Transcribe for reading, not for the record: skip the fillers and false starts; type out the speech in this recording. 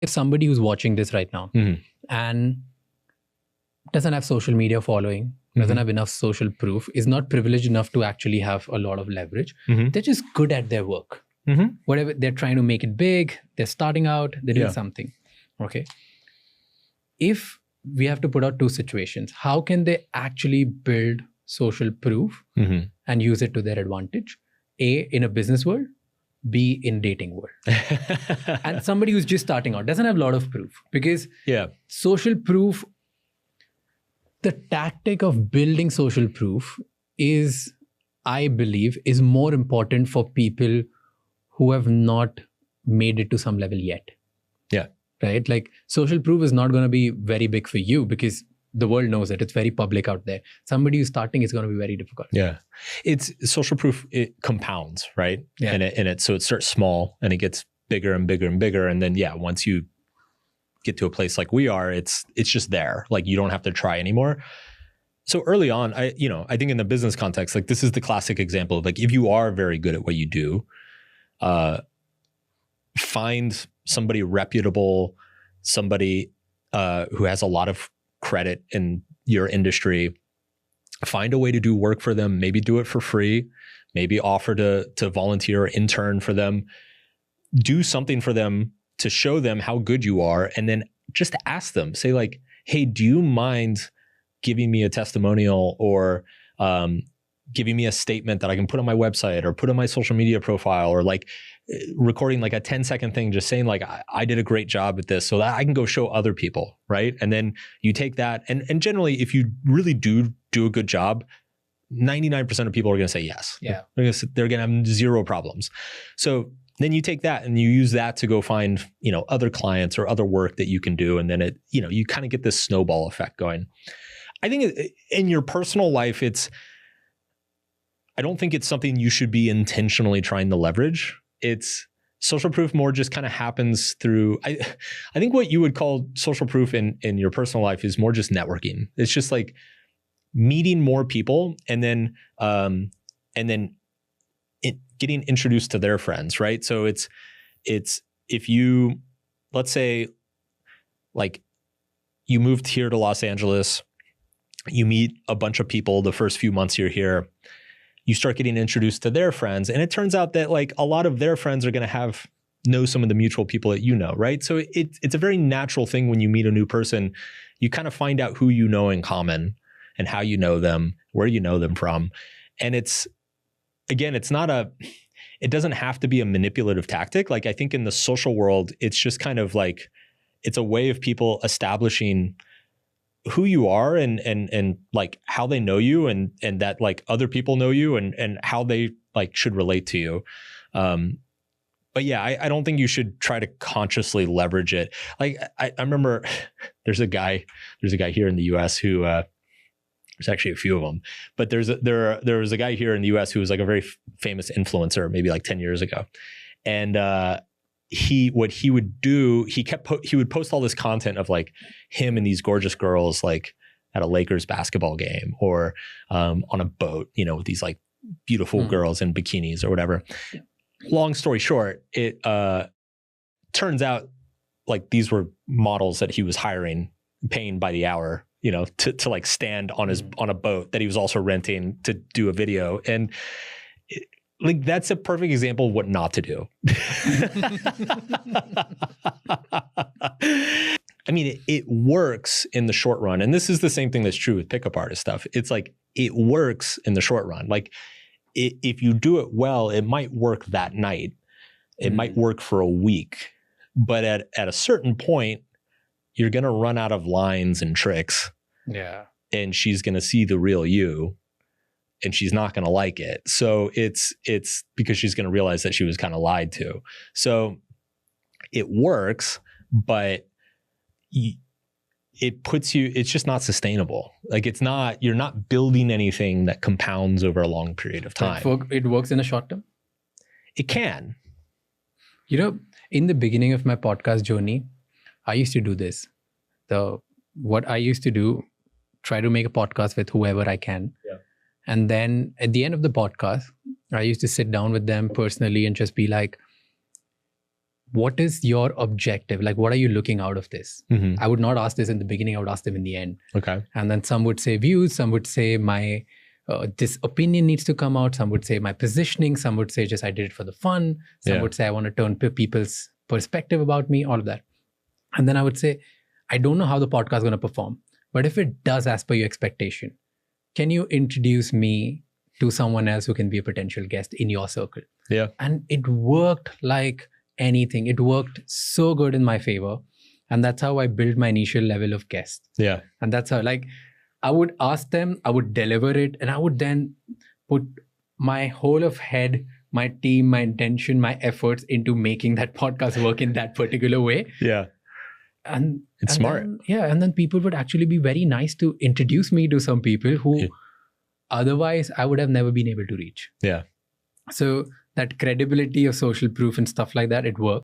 if somebody who's watching this right now and doesn't have social media following, doesn't have enough social proof, is not privileged enough to actually have a lot of leverage, they're just good at their work. Whatever, they're trying to make it big, they're starting out, they're doing something. Okay. If we have to put out two situations, how can they actually build social proof and use it to their advantage? A, in a business world, B, in dating world. And somebody who's just starting out doesn't have a lot of proof, because social proof, the tactic of building social proof is, I believe, is more important for people who have not made it to some level yet. Yeah. Right? Like, social proof is not going to be very big for you because the world knows it. It's very public out there. Somebody who's starting is going to be very difficult. Yeah. It's social proof, it compounds, right? Yeah. And so it starts small and it gets bigger and bigger and bigger. And then, once you get to a place like we are, it's just there. Like, you don't have to try anymore. So early on, I think in the business context, like, this is the classic example of, like, if you are very good at what you do, find somebody reputable, somebody who has a lot of credit in your industry, find a way to do work for them, maybe do it for free, maybe offer to volunteer or intern for them, do something for them to show them how good you are, and then just ask them, say like, hey, do you mind giving me a testimonial or giving me a statement that I can put on my website or put on my social media profile, or like recording like a 10-second thing, just saying like, I did a great job at this so that I can go show other people, right? And then you take that, and generally, if you really do a good job, 99% of people are going to say yes. Yeah. They're going to have zero problems. So then you take that and you use that to go find, other clients or other work that you can do. And then it, you kind of get this snowball effect going. I think in your personal life, I don't think it's something you should be intentionally trying to leverage. It's social proof more just kind of happens through, I think what you would call social proof in your personal life is more just networking. It's just like meeting more people and then getting introduced to their friends, right? So it's if you, let's say, like, you moved here to Los Angeles, you meet a bunch of people the first few months you're here, you start getting introduced to their friends, and it turns out that like a lot of their friends are going to know some of the mutual people that you know, right? So it's a very natural thing when you meet a new person, you kind of find out who you know in common and how you know them, where you know them from, and it doesn't have to be a manipulative tactic. Like, I think in the social world, it's just kind of like, it's a way of people establishing who you are and like how they know you and that like other people know you and how they like should relate to you. But yeah, I don't think you should try to consciously leverage it. Like I remember there's a guy here in the US who, there's actually a few of them, but there was a guy here in the US who was like a very famous influencer, maybe like 10 years ago. And, what he would do, he would post all this content of like him and these gorgeous girls, like at a Lakers basketball game or, on a boat, with these like beautiful girls in bikinis or whatever. Long story short, it, turns out like these were models that he was hiring, paying by the hour, to like stand on a boat that he was also renting to do a video. And like, that's a perfect example of what not to do. I mean, it works in the short run. And this is the same thing that's true with pickup artist stuff. It's like, it works in the short run. Like if you do it well, it might work that night. It might work for a week, but at a certain point, you're going to run out of lines and tricks. Yeah. And she's going to see the real you. And she's not going to like it. So it's because she's going to realize that she was kind of lied to. So it works, but it's just not sustainable. Like you're not building anything that compounds over a long period of time. It works in a short term? It can. In the beginning of my podcast journey, I used to do this. What I used to do, try to make a podcast with whoever I can. Yeah. And then at the end of the podcast, I used to sit down with them personally and just be like, what is your objective? Like, what are you looking out of this? Mm-hmm. I would not ask this in the beginning. I would ask them in the end. Okay. And then some would say views. Some would say my this opinion needs to come out. Some would say my positioning. Some would say just I did it for the fun. Some would say I want to turn people's perspective about me. All of that. And then I would say, I don't know how the podcast is going to perform, but if it does as per your expectation, can you introduce me to someone else who can be a potential guest in your circle? Yeah. And it worked like anything. It worked so good in my favor. And that's how I built my initial level of guests. Yeah. And that's how, like, I would ask them, I would deliver it, and I would then put my whole of head, my team, my intention, my efforts into making that podcast work in that particular way. Yeah. And it's smart. And then people would actually be very nice to introduce me to some people who otherwise I would have never been able to reach. Yeah. So that credibility of social proof and stuff like that, it worked.